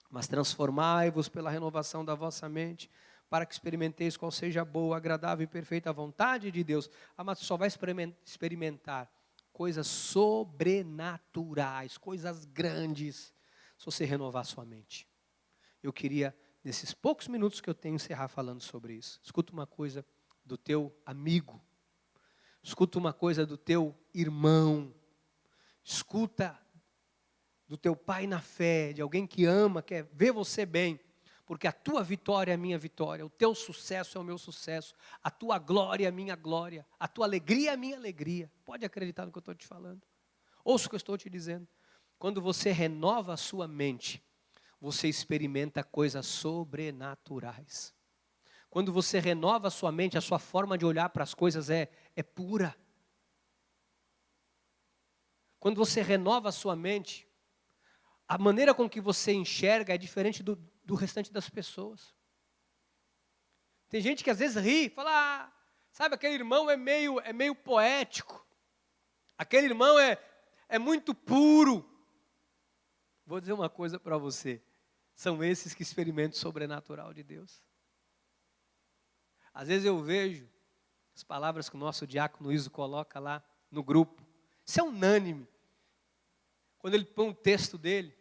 mas transformai-vos pela renovação da vossa mente, para que experimenteis qual seja a boa, agradável e perfeita vontade de Deus. Mas só vai experimentar coisas sobrenaturais, coisas grandes, se você renovar sua mente. Eu queria, nesses poucos minutos que eu tenho, encerrar falando sobre isso. Escuta uma coisa do teu amigo. Escuta uma coisa do teu irmão. Escuta do teu pai na fé, de alguém que ama, quer ver você bem. Porque a tua vitória é a minha vitória, o teu sucesso é o meu sucesso, a tua glória é a minha glória, a tua alegria é a minha alegria. Pode acreditar no que eu estou te falando. Ouça o que eu estou te dizendo. Quando você renova a sua mente, você experimenta coisas sobrenaturais. Quando você renova a sua mente, a sua forma de olhar para as coisas é pura. Quando você renova a sua mente, a maneira com que você enxerga é diferente do restante das pessoas. Tem gente que às vezes ri, fala, sabe, aquele irmão é meio poético. Aquele irmão é muito puro. Vou dizer uma coisa para você. São esses que experimentam o sobrenatural de Deus. Às vezes eu vejo as palavras que o nosso diácono Iso coloca lá no grupo. Isso é unânime. Quando ele põe um texto dele,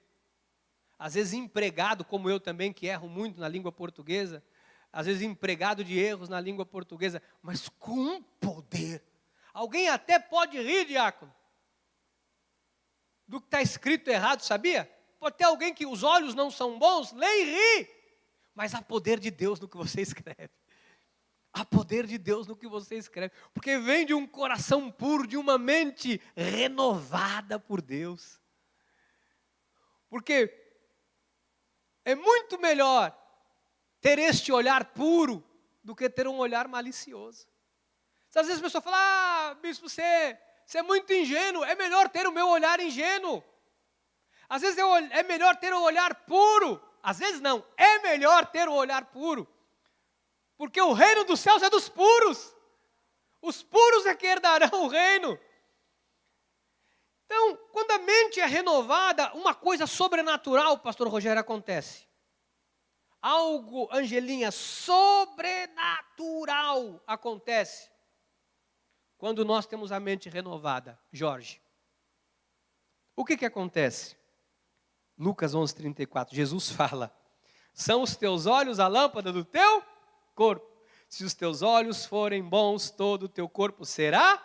às vezes empregado, como eu também, que erro muito na língua portuguesa, às vezes empregado de erros na língua portuguesa, mas com poder. Alguém até pode rir, diácono, do que está escrito errado, sabia? Pode ter alguém que os olhos não são bons, lê e ri, mas há poder de Deus no que você escreve. Há poder de Deus no que você escreve, porque vem de um coração puro, de uma mente renovada por Deus. Porque é muito melhor ter este olhar puro do que ter um olhar malicioso. Às vezes a pessoa fala, bispo, você é muito ingênuo, é melhor ter o meu olhar ingênuo. Às vezes é melhor ter o olhar puro. Às vezes não, é melhor ter o olhar puro. Porque o reino dos céus é dos puros. Os puros é que herdarão o reino. Então, quando a mente é renovada, uma coisa sobrenatural, pastor Rogério, acontece. Algo, Angelinha, sobrenatural acontece quando nós temos a mente renovada. Jorge, o que acontece? Lucas 11:34, Jesus fala, são os teus olhos a lâmpada do teu corpo. Se os teus olhos forem bons, todo o teu corpo será,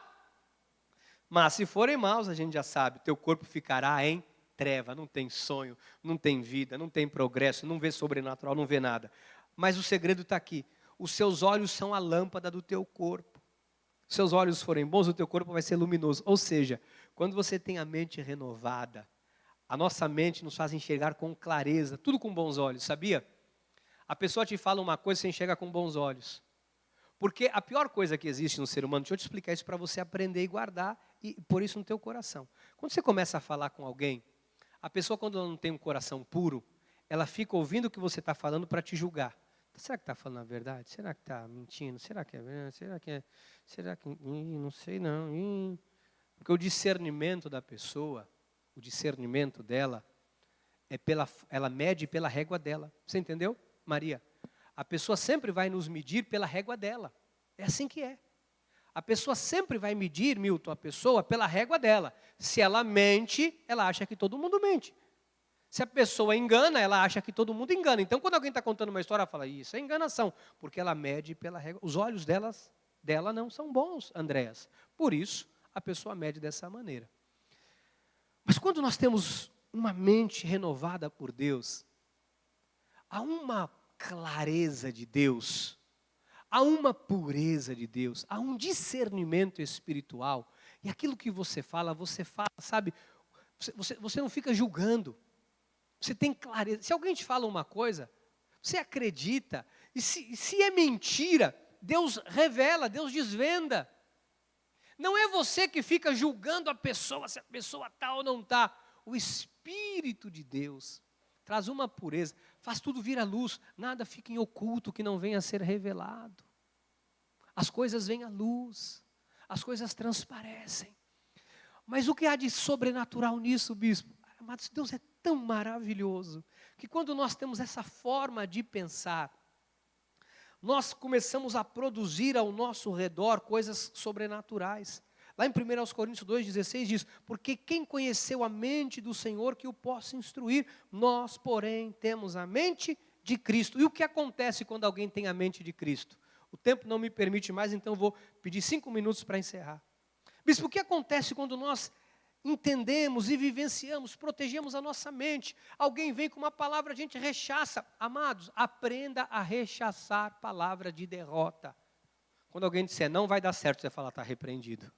mas se forem maus, a gente já sabe, teu corpo ficará em treva, não tem sonho, não tem vida, não tem progresso, não vê sobrenatural, não vê nada. Mas o segredo está aqui, os seus olhos são a lâmpada do teu corpo. Se seus olhos forem bons, o teu corpo vai ser luminoso. Ou seja, quando você tem a mente renovada, a nossa mente nos faz enxergar com clareza, tudo com bons olhos, sabia? A pessoa te fala uma coisa, você enxerga com bons olhos. Porque a pior coisa que existe no ser humano, deixa eu te explicar isso para você aprender e guardar e pôr isso no teu coração. Quando você começa a falar com alguém, a pessoa quando ela não tem um coração puro, ela fica ouvindo o que você está falando para te julgar. Será que está falando a verdade? Será que está mentindo? Será que é verdade? Será que não sei não. Porque o discernimento da pessoa, o discernimento dela, ela mede pela régua dela. Você entendeu, Maria? A pessoa sempre vai nos medir pela régua dela. É assim que é. A pessoa sempre vai medir, Milton, a pessoa pela régua dela. Se ela mente, ela acha que todo mundo mente. Se a pessoa engana, ela acha que todo mundo engana. Então, quando alguém está contando uma história, ela fala, isso é enganação. Porque ela mede pela régua. Os olhos dela não são bons, Andréas. Por isso, a pessoa mede dessa maneira. Mas quando nós temos uma mente renovada por Deus, há uma clareza de Deus, há uma pureza de Deus, há um discernimento espiritual. E aquilo que você fala, sabe, você não fica julgando. Você tem clareza. Se alguém te fala uma coisa, você acredita. E se é mentira, Deus revela, Deus desvenda. Não é você que fica julgando a pessoa, se a pessoa está ou não está. O Espírito de Deus traz uma pureza, faz tudo vir à luz, nada fica em oculto que não venha a ser revelado. As coisas vêm à luz, as coisas transparecem. Mas o que há de sobrenatural nisso, bispo? Amados, Deus é tão maravilhoso, que quando nós temos essa forma de pensar, nós começamos a produzir ao nosso redor coisas sobrenaturais. Lá em 1 Coríntios 2,16 diz, porque quem conheceu a mente do Senhor que o possa instruir, nós, porém, temos a mente de Cristo. E o que acontece quando alguém tem a mente de Cristo? O tempo não me permite mais, então eu vou pedir 5 minutos para encerrar. Bispo, o que acontece quando nós entendemos e vivenciamos, protegemos a nossa mente? Alguém vem com uma palavra, a gente rechaça. Amados, aprenda a rechaçar palavra de derrota. Quando alguém disser, não vai dar certo, você fala, está repreendido.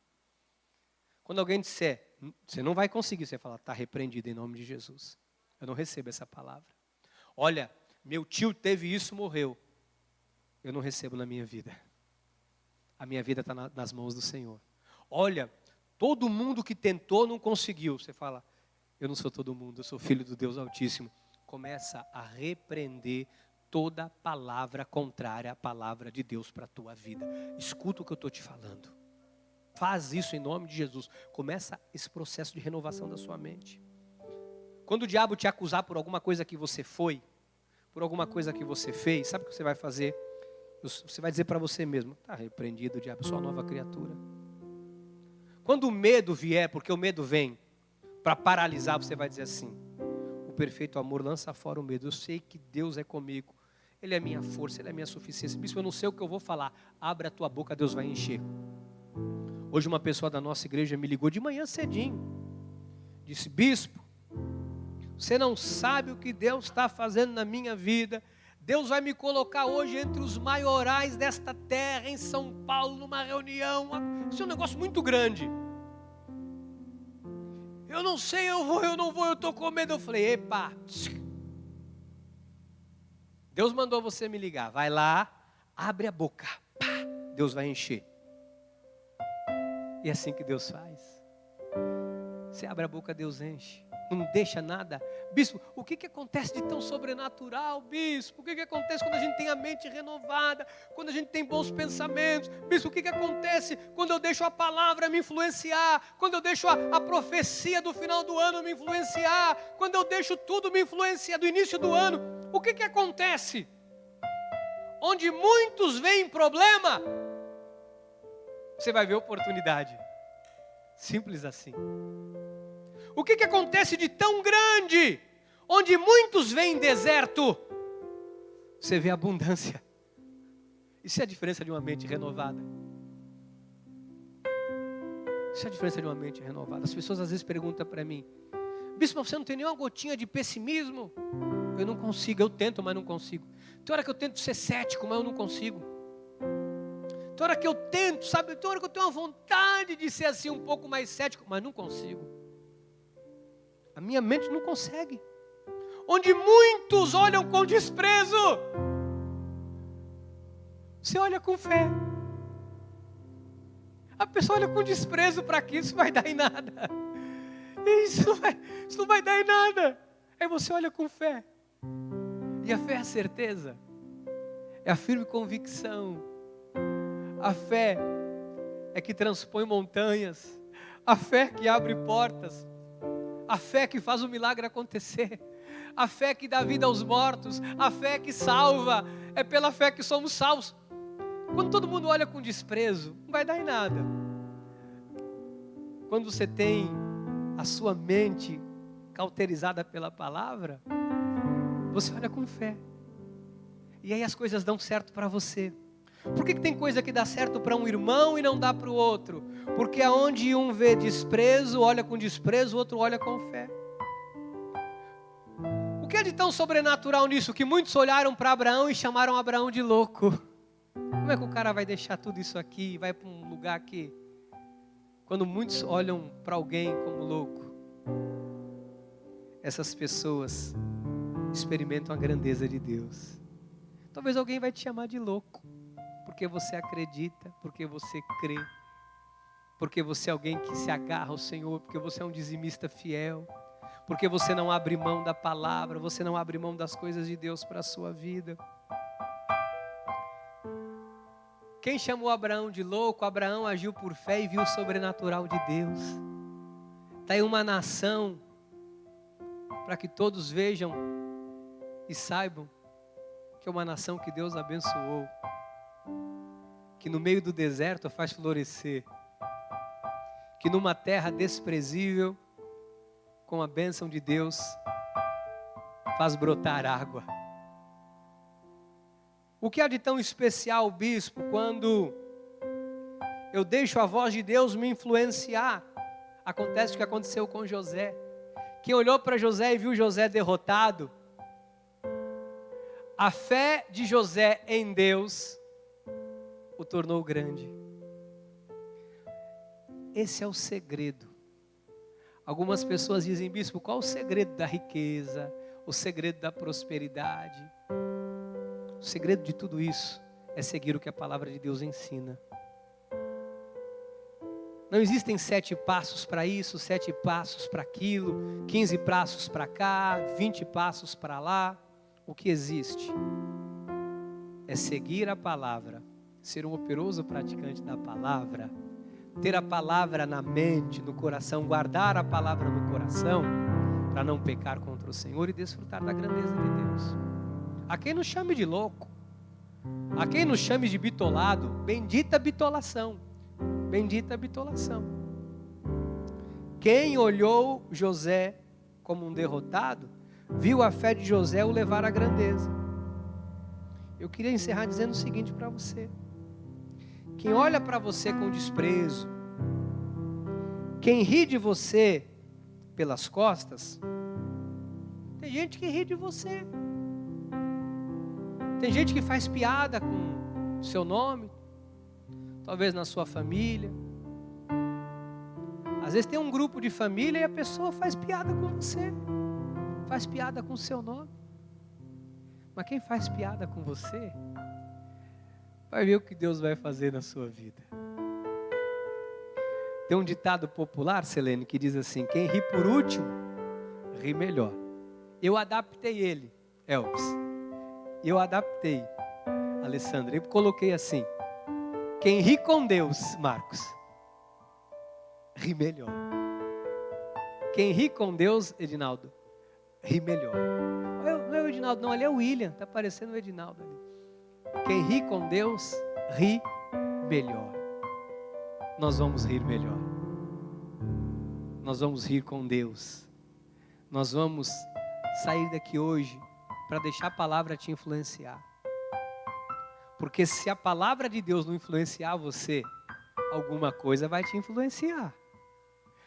Quando alguém disser, você não vai conseguir, você fala, está repreendido em nome de Jesus. Eu não recebo essa palavra. Olha, meu tio teve isso, morreu. Eu não recebo na minha vida. A minha vida está nas mãos do Senhor. Olha, todo mundo que tentou não conseguiu. Você fala, eu não sou todo mundo, eu sou filho do Deus Altíssimo. Começa a repreender toda palavra contrária à palavra de Deus para a tua vida. Escuta o que eu estou te falando. Faz isso em nome de Jesus. Começa esse processo de renovação da sua mente. Quando o diabo te acusar por alguma coisa que você foi, por alguma coisa que você fez, sabe o que você vai fazer? Você vai dizer para você mesmo, está repreendido, diabo, sou uma nova criatura. Quando o medo vier, porque o medo vem para paralisar, você vai dizer assim, o perfeito amor lança fora o medo. Eu sei que Deus é comigo. Ele é minha força, Ele é minha suficiência. Bispo, eu não sei o que eu vou falar. Abre a tua boca, Deus vai encher. Hoje uma pessoa da nossa igreja me ligou de manhã cedinho. Disse, bispo, você não sabe o que Deus está fazendo na minha vida. Deus vai me colocar hoje entre os maiorais desta terra, em São Paulo, numa reunião. Isso é um negócio muito grande. Eu não sei, eu vou, eu não vou, eu estou com medo. Eu falei, epa, Deus mandou você me ligar. Vai lá, abre a boca. Pá, Deus vai encher. E é assim que Deus faz. Você abre a boca, Deus enche. Não deixa nada. Bispo, o que acontece de tão sobrenatural, bispo? O que acontece quando a gente tem a mente renovada? Quando a gente tem bons pensamentos? Bispo, o que acontece quando eu deixo a palavra me influenciar? Quando eu deixo a profecia do final do ano me influenciar? Quando eu deixo tudo me influenciar do início do ano? O que acontece? Onde muitos veem problema, você vai ver oportunidade. Simples assim. O que acontece de tão grande? Onde muitos veem deserto, você vê abundância. Isso é a diferença de uma mente renovada. Isso é a diferença de uma mente renovada. As pessoas às vezes perguntam para mim: bispo, você não tem nenhuma gotinha de pessimismo? Eu não consigo, eu tento, mas não consigo. Tem hora que eu tento ser cético, mas eu não consigo. Tem hora que eu tento, sabe? Tem hora que eu tenho uma vontade de ser assim um pouco mais cético, mas não consigo. A minha mente não consegue. Onde muitos olham com desprezo, você olha com fé. A pessoa olha com desprezo para aquilo, isso vai dar em nada. Isso não vai dar em nada. Aí você olha com fé. E a fé é a certeza. É a firme convicção. A fé é que transpõe montanhas. A fé que abre portas. A fé que faz o milagre acontecer. A fé que dá vida aos mortos. A fé que salva. É pela fé que somos salvos. Quando todo mundo olha com desprezo, não vai dar em nada. Quando você tem a sua mente cauterizada pela palavra, você olha com fé. E aí as coisas dão certo para você. Por que tem coisa que dá certo para um irmão e não dá para o outro? Porque aonde um vê desprezo, olha com desprezo, o outro olha com fé. O que é de tão sobrenatural nisso? Que muitos olharam para Abraão e chamaram Abraão de louco. Como é que o cara vai deixar tudo isso aqui e vai para um lugar que... Quando muitos olham para alguém como louco, essas pessoas experimentam a grandeza de Deus. Talvez alguém vai te chamar de louco. Porque você acredita, porque você crê, porque você é alguém que se agarra ao Senhor, porque você é um dizimista fiel, porque você não abre mão da palavra, você não abre mão das coisas de Deus para a sua vida. Quem chamou Abraão de louco? Abraão agiu por fé e viu o sobrenatural de Deus. Está aí uma nação, para que todos vejam e saibam que é uma nação que Deus abençoou. Que no meio do deserto faz florescer, que numa terra desprezível, com a bênção de Deus, faz brotar água. O que há de tão especial, bispo, quando eu deixo a voz de Deus me influenciar? Acontece o que aconteceu com José. Quem olhou para José e viu José derrotado, a fé de José em Deus o tornou grande. Esse é o segredo. Algumas pessoas dizem: bispo, qual o segredo da riqueza? O segredo da prosperidade? O segredo de tudo isso é seguir o que a palavra de Deus ensina. Não existem 7 passos para isso, 7 passos para aquilo, 15 passos para cá, 20 passos para lá. O que existe é seguir a palavra, ser um operoso praticante da palavra, ter a palavra na mente, no coração, guardar a palavra no coração, para não pecar contra o Senhor e desfrutar da grandeza de Deus. A quem nos chame de louco, a quem nos chame de bitolado, bendita bitolação, bendita bitolação. Quem olhou José como um derrotado, viu a fé de José o levar à grandeza. Eu queria encerrar dizendo o seguinte para você: quem olha para você com desprezo, quem ri de você pelas costas, tem gente que ri de você, tem gente que faz piada com o seu nome, talvez na sua família. Às vezes tem um grupo de família e a pessoa faz piada com você, faz piada com o seu nome. Mas quem faz piada com você, vai ver o que Deus vai fazer na sua vida. Tem um ditado popular, Selene, que diz assim: quem ri por último, ri melhor. Eu adaptei ele, Elvis. Eu adaptei, Alessandra. Eu coloquei assim: quem ri com Deus, Marcos, ri melhor. Quem ri com Deus, Edinaldo, ri melhor. Não é o Edinaldo, não, ali é o William. Está parecendo o Edinaldo ali. Quem ri com Deus, ri melhor. Nós vamos rir melhor. Nós vamos rir com Deus. Nós vamos sair daqui hoje para deixar a palavra te influenciar. Porque se a palavra de Deus não influenciar você, alguma coisa vai te influenciar.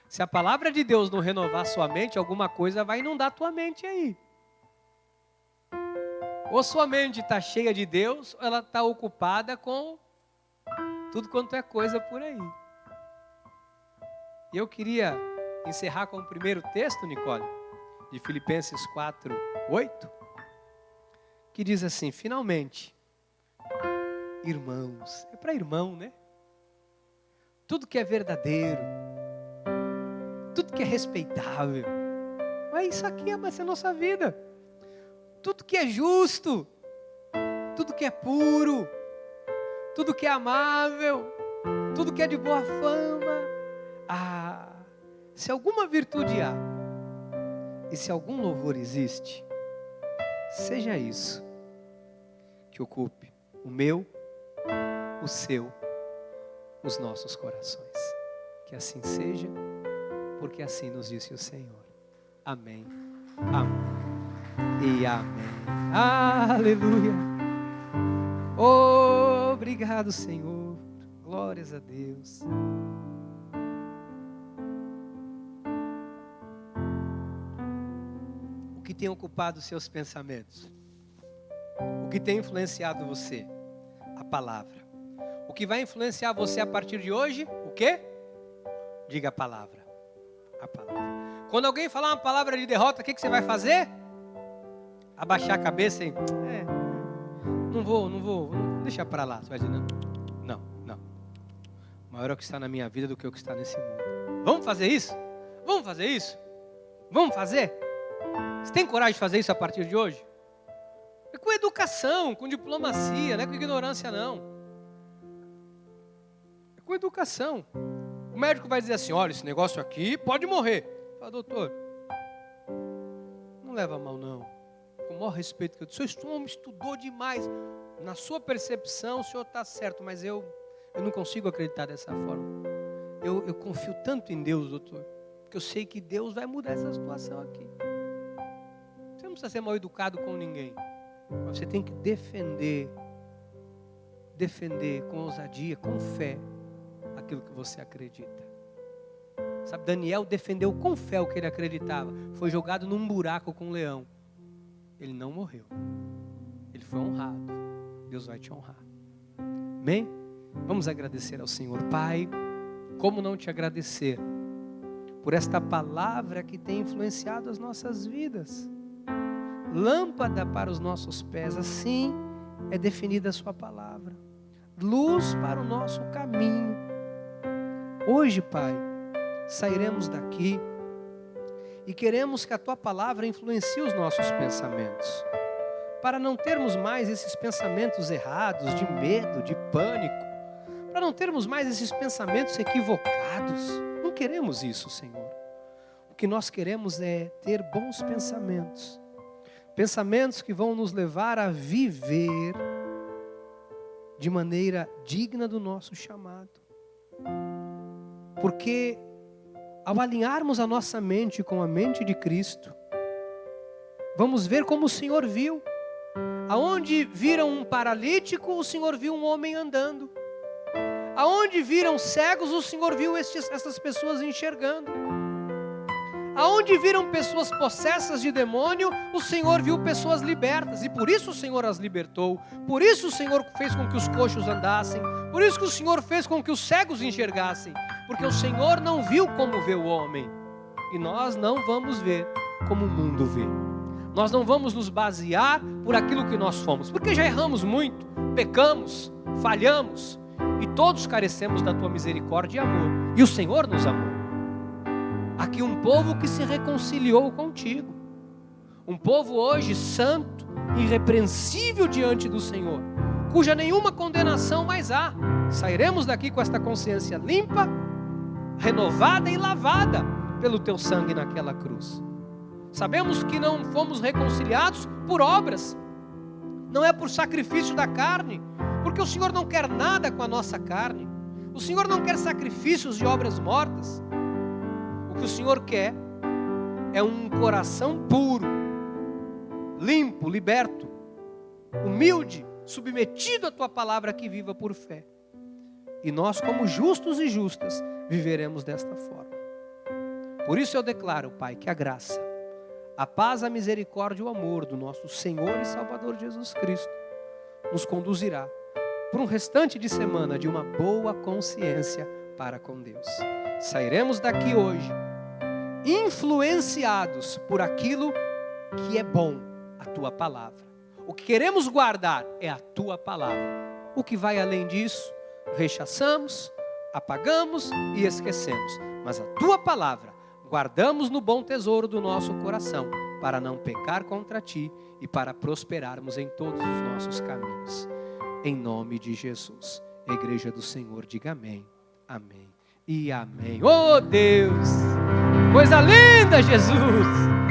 Se a palavra de Deus não renovar sua mente, alguma coisa vai inundar tua mente aí. Ou sua mente está cheia de Deus, ou ela está ocupada com tudo quanto é coisa por aí. E eu queria encerrar com o primeiro texto, Nicole, de Filipenses 4:8, que diz assim: finalmente, irmãos, é para irmão, né? Tudo que é verdadeiro, tudo que é respeitável, mas isso aqui vai ser a nossa vida. Tudo que é justo, tudo que é puro, tudo que é amável, tudo que é de boa fama. Se alguma virtude há, e se algum louvor existe, seja isso que ocupe o meu, o seu, os nossos corações. Que assim seja, porque assim nos disse o Senhor. Amém, amém e amém. Aleluia. Obrigado, Senhor. Glórias a Deus. O que tem ocupado os seus pensamentos? O que tem influenciado você? A palavra. O que vai influenciar você a partir de hoje? O quê? Diga a palavra. A palavra. Quando alguém falar uma palavra de derrota, o que você vai fazer? Abaixar a cabeça e... não vou, deixa para lá. Você vai dizer, não. Maior é o que está na minha vida do que o que está nesse mundo. Vamos fazer isso? Vamos fazer isso? Vamos fazer? Você tem coragem de fazer isso a partir de hoje? É com educação, com diplomacia, não é com ignorância não. É com educação. O médico vai dizer assim: olha, esse negócio aqui pode morrer. Fala, doutor, não leva a mal não. Com o maior respeito que eu disse, o senhor estudou demais. Na sua percepção o senhor está certo, mas eu não consigo acreditar dessa forma. Eu confio tanto em Deus, doutor, que eu sei que Deus vai mudar essa situação aqui. Você não precisa ser mal educado com ninguém, mas você tem que defender com ousadia, com fé, aquilo que você acredita. Sabe, Daniel defendeu com fé o que ele acreditava. Foi jogado num buraco com um leão. Ele não morreu. Ele foi honrado. Deus vai te honrar. Amém? Vamos agradecer ao Senhor. Pai, como não te agradecer por esta palavra que tem influenciado as nossas vidas. Lâmpada para os nossos pés, assim é definida a sua palavra. Luz para o nosso caminho. Hoje, Pai, sairemos daqui e queremos que a tua palavra influencie os nossos pensamentos, para não termos mais esses pensamentos errados, de medo, de pânico, para não termos mais esses pensamentos equivocados. Não queremos isso, Senhor. O que nós queremos é ter bons pensamentos, pensamentos que vão nos levar a viver de maneira digna do nosso chamado. Porque ao alinharmos a nossa mente com a mente de Cristo, vamos ver como o Senhor viu. Aonde viram um paralítico, o Senhor viu um homem andando. Aonde viram cegos, o Senhor viu essas pessoas enxergando. Aonde viram pessoas possessas de demônio, o Senhor viu pessoas libertas. E por isso o Senhor as libertou. Por isso o Senhor fez com que os coxos andassem. Por isso que o Senhor fez com que os cegos enxergassem. Porque o Senhor não viu como vê o homem. E nós não vamos ver como o mundo vê. Nós não vamos nos basear por aquilo que nós fomos, porque já erramos muito, pecamos, falhamos, e todos carecemos da tua misericórdia e amor, e o Senhor nos amou. Aqui um povo que se reconciliou contigo, um povo hoje santo, irrepreensível diante do Senhor, cuja nenhuma condenação mais há. Sairemos daqui com esta consciência limpa, renovada e lavada pelo teu sangue naquela cruz. Sabemos que não fomos reconciliados por obras, não é por sacrifício da carne, porque o Senhor não quer nada com a nossa carne. O Senhor não quer sacrifícios de obras mortas. O que o Senhor quer é um coração puro, limpo, liberto, humilde, submetido à tua palavra, que viva por fé. E nós, como justos e justas, viveremos desta forma. Por isso eu declaro, Pai, que a graça, a paz, a misericórdia e o amor do nosso Senhor e Salvador Jesus Cristo nos conduzirá por um restante de semana de uma boa consciência para com Deus. Sairemos daqui hoje influenciados por aquilo que é bom, a tua palavra. O que queremos guardar é a tua palavra. O que vai além disso, rechaçamos, apagamos e esquecemos. Mas a tua palavra guardamos no bom tesouro do nosso coração, para não pecar contra ti e para prosperarmos em todos os nossos caminhos. Em nome de Jesus. A igreja do Senhor diga amém, amém e amém. Oh Deus, coisa linda, Jesus!